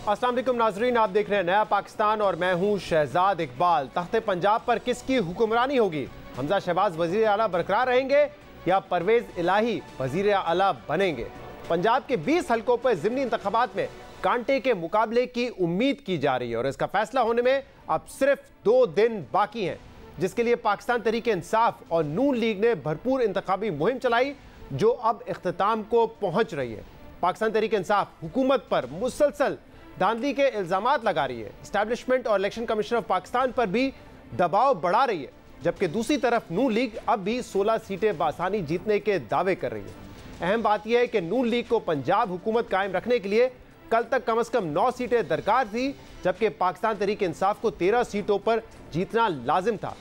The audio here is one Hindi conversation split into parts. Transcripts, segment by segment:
अस्सलाम वालेकुम नाजरीन, आप देख रहे हैं नया पाकिस्तान और मैं हूं शहजाद इकबाल। तख्ते पंजाब पर किसकी हुक्मरानी होगी? हमजा शहबाज वजीर आला बरकरार रहेंगे या परवेज इलाही वजीर आला बनेंगे? पंजाब के 20 हलकों पर ज़िमनी इंतखाबात में कांटे के मुकाबले की उम्मीद की जा रही है और इसका फैसला होने में अब सिर्फ 2 दिन बाकी हैं, जिसके लिए पाकिस्तान तहरीक इंसाफ और नून लीग ने भरपूर इंतखाबी मुहिम चलाई जो अब इख्तिताम को पहुंच रही है। पाकिस्तान तहरीक इंसाफ हुकूमत पर मुसलसल धांधली के इल्जामात लगा रही है, एस्टैब्लिशमेंट और इलेक्शन कमीशन ऑफ पाकिस्तान पर भी दबाव बढ़ा रही है, जबकि दूसरी तरफ नून लीग अब भी 16 सीटें बासानी जीतने के दावे कर रही है। अहम बात यह है कि नून लीग को पंजाब हुकूमत कायम रखने के लिए कल तक कम से कम 9 सीटें दरकार थी, जबकि पाकिस्तान तहरीक इंसाफ को 13 सीटों पर जीतना लाजिम था।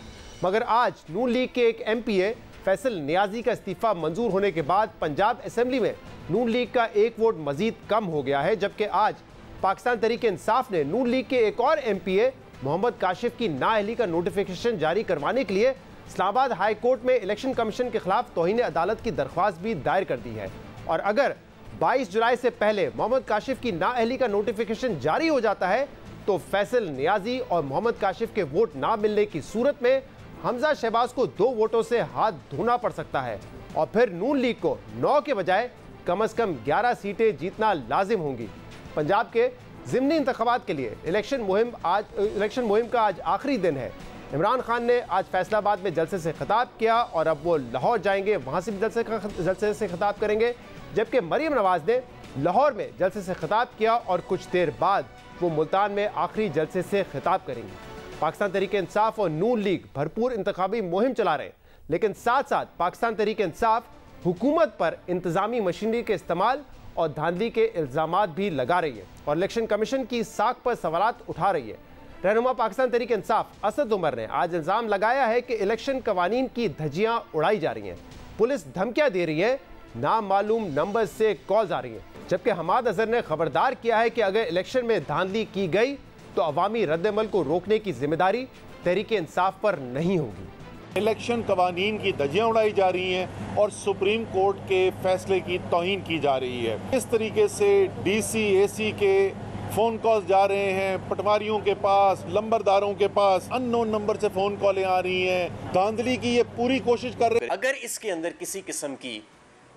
मगर आज नून लीग के एक MPA फैसल नियाजी का इस्तीफा मंजूर होने के बाद पंजाब असेंबली में नून लीग का एक वोट मजीद कम हो गया है, जबकि आज पाकिस्तान तहरीक इंसाफ ने नून लीग के एक और MPA मोहम्मद काशिफ की नाअहली का नोटिफिकेशन जारी करवाने के लिए इस्लामाबाद हाई कोर्ट में इलेक्शन कमीशन के खिलाफ तौहीन अदालत की दरख्वास्त भी दायर कर दी है। और अगर 22 जुलाई से पहले मोहम्मद काशिफ की नाअहली का नोटिफिकेशन जारी हो जाता है तो फैसल नियाजी और मोहम्मद काशिफ के वोट ना मिलने की सूरत में हमजा शहबाज को 2 वोटों से हाथ धोना पड़ सकता है और फिर नून लीग को 9 के बजाय कम से कम 11 सीटें जीतना लाजिम होंगी। पंजाब के ज़िमनी इंतखाबात के लिए इलेक्शन मुहिम का आज आखिरी दिन है। इमरान खान ने आज फैसलाबाद में जलसे से खिताब किया और अब वो लाहौर जाएंगे, वहाँ से भी जलसे से खिताब करेंगे, जबकि मरीम नवाज ने लाहौर में जलसे से खिताब किया और कुछ देर बाद वो मुल्तान में आखिरी जलसे से खिताब करेंगे। पाकिस्तान तहरीक इंसाफ और नून लीग भरपूर इंतखाबी मुहिम चला रहे हैं, लेकिन साथ साथ पाकिस्तान तहरीक इंसाफ हुकूमत पर इंतजामी मशीनरी के इस्तेमाल और धांधली के इल्जामात भी लगा रही है और इलेक्शन कमीशन की साख पर सवालात उठा रही है। रहनुमा पाकिस्तान तहरीक इंसाफ असद उमर ने आज इल्जाम लगाया है कि इलेक्शन कवानीन की धज्जियां उड़ाई जा रही हैं, पुलिस धमकियां दे रही है, नामालूम नंबर से कॉल्स आ रही हैं, जबकि हमाद अजहर ने खबरदार किया है कि अगर इलेक्शन में धांधली की गई तो अवामी रद्द-ए-अमल को रोकने की जिम्मेदारी तहरीक इंसाफ पर नहीं होगी। इलेक्शन कवानीन की धज्जियां उड़ाई जा रही हैं और सुप्रीम कोर्ट के फैसले की तौहीन की जा रही है। इस तरीके से DC AC के फ़ोन कॉल्स जा रहे हैं पटवारियों के पास, लंबरदारों के पास, अननोन नंबर से फ़ोन कॉलें आ रही हैं, धांधली की ये पूरी कोशिश कर रहे हैं। अगर इसके अंदर किसी किस्म की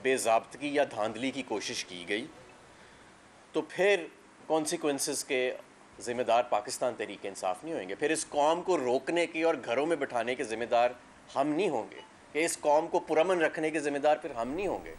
बेज़ाब्तगी या धांधली की कोशिश की गई तो फिर कॉन्सिक्वेंसेस के ज़िम्मेदार पाकिस्तान तहरीक इंसाफ नहीं होंगे, फिर इस कौम को रोकने की और घरों में बिठाने के ज़िम्मेदार हम नहीं होंगे, कि इस कौम को पुरअमन रखने के ज़िम्मेदार फिर हम नहीं होंगे।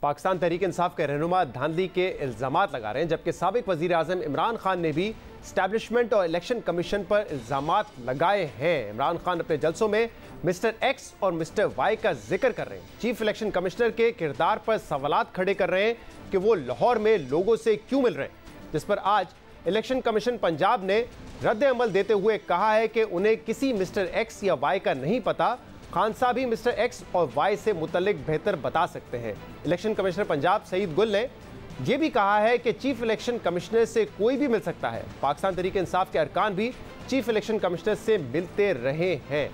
पाकिस्तान तहरीक इंसाफ के रहनुमा धांधली के इल्जामात लगा रहे हैं, जबकि साबिक वज़ीर आज़म इमरान खान ने भी एस्टैब्लिशमेंट और इलेक्शन कमीशन पर इल्जामात लगाए हैं। इमरान खान अपने जलसों में मिस्टर X और मिस्टर Y का जिक्र कर रहे हैं, चीफ इलेक्शन कमिश्नर के किरदार पर सवालात खड़े कर रहे हैं कि वो लाहौर में लोगों से क्यों मिल रहे हैं, जिस पर आज इलेक्शन कमीशन पंजाब ने रद्द-ए-अमल देते हुए कहा है कि उन्हें किसी मिस्टर X या Y का नहीं पता, खान साहब ही मिस्टर X और Y से मुतल्लिक बेहतर बता सकते हैं। इलेक्शन कमिश्नर पंजाब सईद गुल ने यह भी कहा है कि चीफ इलेक्शन कमिश्नर से कोई भी मिल सकता है। पाकिस्तान तहरीक इंसाफ के अरकान भी चीफ इलेक्शन कमिश्नर से मिलते रहे हैं।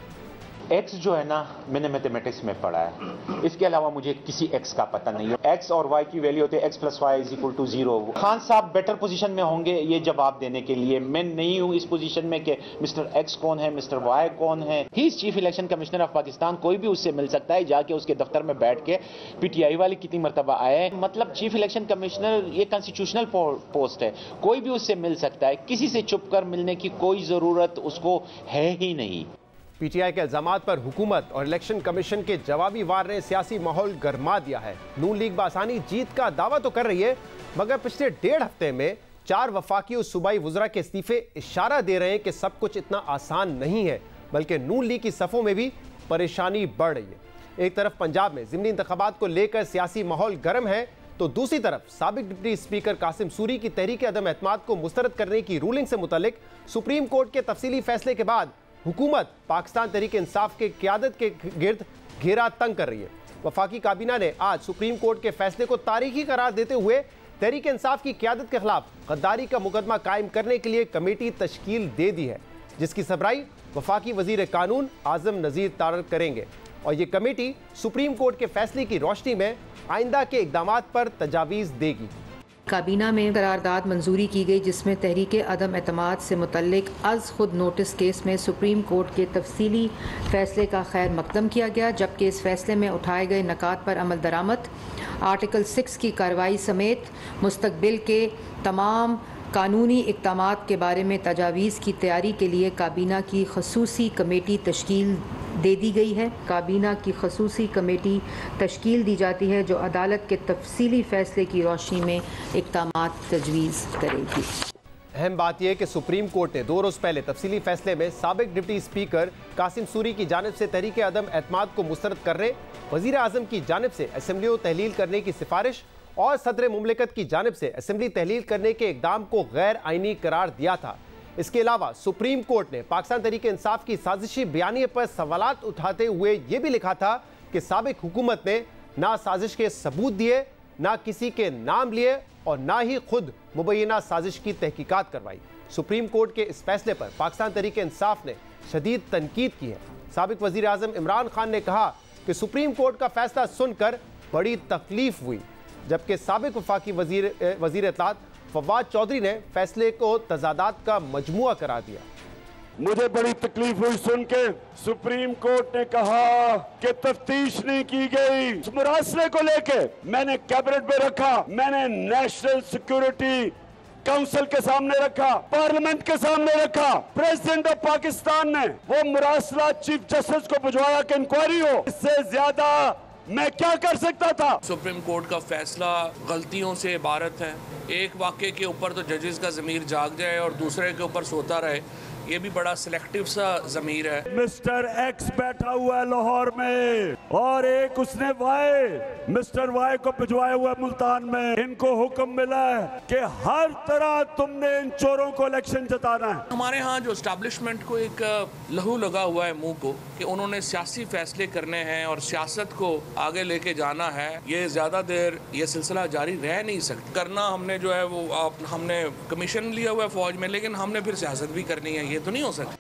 X जो है ना, मैंने मैथमेटिक्स में पढ़ा है, इसके अलावा मुझे किसी X का पता नहीं है। X और Y की वैल्यू होती है X + Y = 0। खान साहब बेटर पोजीशन में होंगे ये जवाब देने के लिए, मैं नहीं हूं इस पोजीशन में कि मिस्टर X कौन है, मिस्टर Y कौन है। He is chief election commissioner of Pakistan, कोई भी उससे मिल सकता है, जाके उसके दफ्तर में बैठ के PTI वाले कितनी मरतबा आए। मतलब चीफ इलेक्शन कमिश्नर ये कॉन्स्टिट्यूशनल पोस्ट है, कोई भी उससे मिल सकता है, किसी से छुप कर मिलने की कोई जरूरत उसको है ही नहीं। PTI के इल्जामात पर हुकूमत और इलेक्शन कमीशन के जवाबी वार ने सियासी माहौल गर्मा दिया है। नून लीग बासानी जीत का दावा तो कर रही है, मगर पिछले 1.5 हफ्ते में 4 वफाकी और सूबाई वुज़रा के इस्तीफे इशारा दे रहे हैं कि सब कुछ इतना आसान नहीं है, बल्कि नून लीग की सफ़ों में भी परेशानी बढ़ रही है। एक तरफ पंजाब में ज़िमनी इंतखाबात को लेकर सियासी माहौल गर्म है, तो दूसरी तरफ साबिक डिप्टी स्पीकर कासिम सूरी की तहरीक अदम एतमाद को मुस्तरद करने की रूलिंग से मुतल्लिक सुप्रीम कोर्ट के तफसीली फैसले के बाद हुकूमत पाकिस्तान तहरीक इंसाफ के क़यादत के गिर्द घेरा तंग कर रही है। वफाकी काबीना ने आज सुप्रीम कोर्ट के फैसले को तारीखी करार देते हुए तहरीक इंसाफ की क़यादत के खिलाफ गद्दारी का मुकदमा कायम करने के लिए कमेटी तश्कील दे दी है, जिसकी सरबराही वफाकी वजीर कानून आज़म नज़ीर तारक करेंगे और ये कमेटी सुप्रीम कोर्ट के फैसले की रोशनी में आइंदा के इक़दामात पर तजावीज़ देगी। काबीना में करारदाद मंजूरी की गई जिसमें तहरीक अदम एतमाद से मुतल्लिक अज़ खुद नोटिस केस में सुप्रीम कोर्ट के तफसीली फैसले का खैर मकदम किया गया, जबकि इस फैसले में उठाए गए नकात पर अमल दरामद, आर्टिकल 6 की कार्रवाई समेत मुस्तकबिल के तमाम कानूनी इक़दामात के बारे में तजावीज़ की तैयारी के लिए काबीना की खसूसी कमेटी तश्कील दे दी गई है। काबीना की खसूसी कमेटी तश्कील दी जाती है जो अदालत के तफसीली फैसले की रोशनी में इक़दामात तजवीज़ करेगी। अहम बात यह है कि सुप्रीम कोर्ट ने 2 रोज़ पहले तफसीली फैसले में साबिक डिप्टी स्पीकर कासिम सूरी की जानिब से तहरीक अदम एतमाद को मुस्तरद करने, वज़ीर आज़म की जानिब से असेंबली को तहलील करने की सिफारिश और सदर मुमलिकत की जानिब से असेंबली तहलील करने के इक़दाम को गैर आइनी करार दिया था। इसके अलावा सुप्रीम कोर्ट ने पाकिस्तान तहरीक इंसाफ की साजिशी बयानिए पर सवालात उठाते हुए ये भी लिखा था कि साबिक हुकूमत ने ना साजिश के सबूत दिए, ना किसी के नाम लिए और ना ही खुद मुबैना साजिश की तहकीकात करवाई। सुप्रीम कोर्ट के इस फैसले पर पाकिस्तान तहरीक इंसाफ ने शदीद तनकीद की है। साबिक वज़ीर आज़म इमरान खान ने कहा कि सुप्रीम कोर्ट का फैसला सुनकर बड़ी तकलीफ हुई, जबकि साबिक वफाकी वज़ीर इत्तलात फवाद चौधरी ने फैसले को तजादात का मजमुआ करार दिया। मुझे बड़ी तकलीफ हुई सुन के सुप्रीम कोर्ट ने कहा कि तफ्तीश नहीं की गई। इस मुरासले को लेके मैंने कैबिनेट में रखा, मैंने नेशनल सिक्योरिटी काउंसिल के सामने रखा, पार्लियामेंट के सामने रखा। प्रेसिडेंट ऑफ पाकिस्तान ने वो मुरासला चीफ जस्टिस को भिजवाया कि इंक्वायरी हो। इससे ज्यादा मैं क्या कर सकता था? सुप्रीम कोर्ट का फैसला गलतियों से इबारत है। एक वाक़े के ऊपर तो जजेस का ज़मीर जाग जाए और दूसरे के ऊपर सोता रहे, ये भी बड़ा सिलेक्टिव सा ज़मीर है। मिस्टर एक्स बैठा हुआ है लाहौर में और एक उसने मिस्टर वाई को भिजवाया हुआ मुल्तान में। इनको हुक्म मिला है कि हर तरह तुमने इन चोरों को इलेक्शन जिताना है। हमारे यहाँ जो एस्टैब्लिशमेंट को एक लहू लगा हुआ है मुंह को कि उन्होंने सियासी फैसले करने हैं और सियासत को आगे लेके जाना है, ये ज़्यादा देर ये सिलसिला जारी रह नहीं सकता। करना हमने जो है वो हमने कमीशन लिया हुआ है फौज में, लेकिन हमने फिर सियासत भी करनी है, ये तो नहीं हो सकता।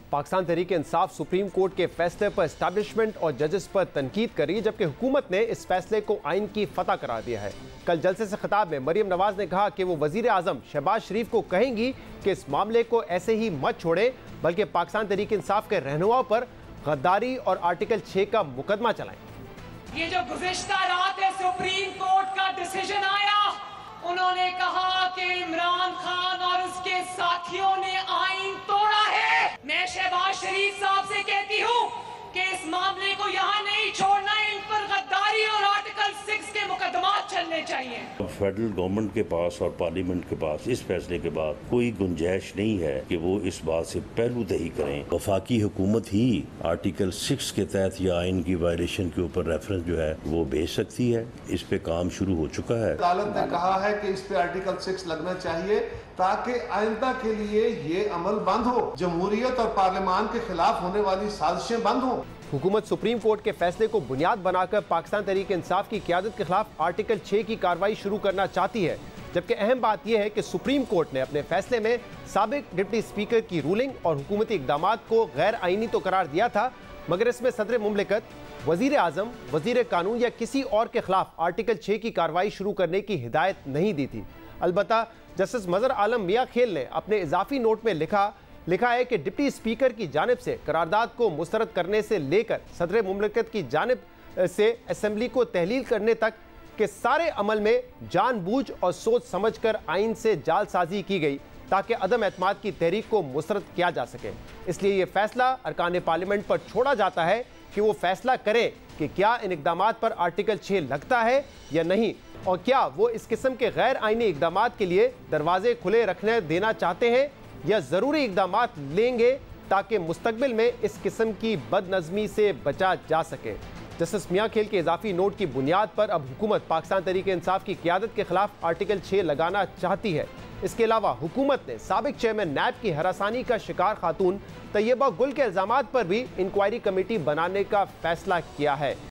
पाकिस्तान तहरीक इंसाफ सुप्रीम कोर्ट के फैसले पर एस्टैब्लिशमेंट और जजेस पर तनकीद करी, जबकि हुकूमत ने इस फैसले को आइन की फतह करार दिया है। कल जलसे से खिताब में मरियम नवाज ने कहा कि वो वजीर आजम शहबाज शरीफ को कहेंगी कि इस मामले को ऐसे ही मत छोड़े, बल्कि पाकिस्तान तहरीक इंसाफ के रहनुमाओं पर गद्दारी और आर्टिकल 6 का मुकदमा चलाएं। ये जो गुज़िश्ता रात है सुप्रीम कोर्ट का डिसीजन आया, उन्होंने कहा कि इमरान खान और उसके साथियों ने आइन तोड़ा है। मैं शहबाज शरीफ साहब से कहती हूँ कि इस मामले को यहाँ नहीं छोड़ना, इन पर गद्दारी और आर्टिकल 6 के मुकदमात चलने चाहिए। फेडरल गवर्नमेंट के पास और पार्लियामेंट के पास इस फैसले के बाद कोई गुंजाइश नहीं है कि वो इस बात से पहलूदही करें। वफाकी हुकूमत ही आर्टिकल 6 के तहत या आइन की वायलेशन के ऊपर रेफरेंस जो है वो भेज सकती है। इस पे काम शुरू हो चुका है। अदालत ने कहा है कि इस पे आर्टिकल 6 लगना चाहिए ताकि आइंदा के लिए ये अमल बंद हो, जमहूरियत और पार्लियामान के खिलाफ होने वाली साजिशें बंद हो। हुकूमत सुप्रीम कोर्ट के फैसले को बुनियाद बनाकर पाकिस्तान तहरीक इंसाफ की क़यादत के खिलाफ आर्टिकल 6 की कार्रवाई शुरू करना चाहती है, जबकि अहम बात यह है कि सुप्रीम कोर्ट ने अपने फैसले में साबिक डिप्टी स्पीकर की रूलिंग और हुकूमती इक़दामात को गैर आइनी तो करार दिया था, मगर इसमें सदर मुमलिकत, वज़ीर आज़म, वज़ीर कानून या किसी और के खिलाफ आर्टिकल 6 की कार्रवाई शुरू करने की हिदायत नहीं दी थी। अलबत्ता जस्टिस मजहर आलम मियां खेल ने अपने इजाफी नोट में लिखा है कि डिप्टी स्पीकर की जानिब से करारदाद को मुस्तरद करने से लेकर सदर मुमलिकत की जानिब से असेंबली को तहलील करने तक के सारे अमल में जानबूझ और सोच समझकर आइन से जालसाजी की गई ताकि अदम एतमाद की तहरीक को मुस्तरद किया जा सके। इसलिए यह फैसला अरकान पार्लियामेंट पर छोड़ा जाता है कि वो फैसला करें कि क्या इन इक़दामात पर आर्टिकल 6 लगता है या नहीं, और क्या वो इस किस्म के गैर आइनी इक़दामात के लिए दरवाजे खुले रखने देना चाहते हैं या ज़रूरी इक़दामात लेंगे ताकि मुस्तकबिल में इस किस्म की बदनज़मी से बचा जा सके। जस्टिस मियां खेल के इजाफी नोट की बुनियाद पर अब हुकूमत पाकिस्तान तहरीक इंसाफ की क़यादत के खिलाफ आर्टिकल 6 लगाना चाहती है। इसके अलावा हुकूमत ने साबिक चेयरमैन नैब की हरासानी का शिकार खातून तैयबा गुल के इल्ज़ामात पर भी इंक्वायरी कमेटी बनाने का फैसला किया है।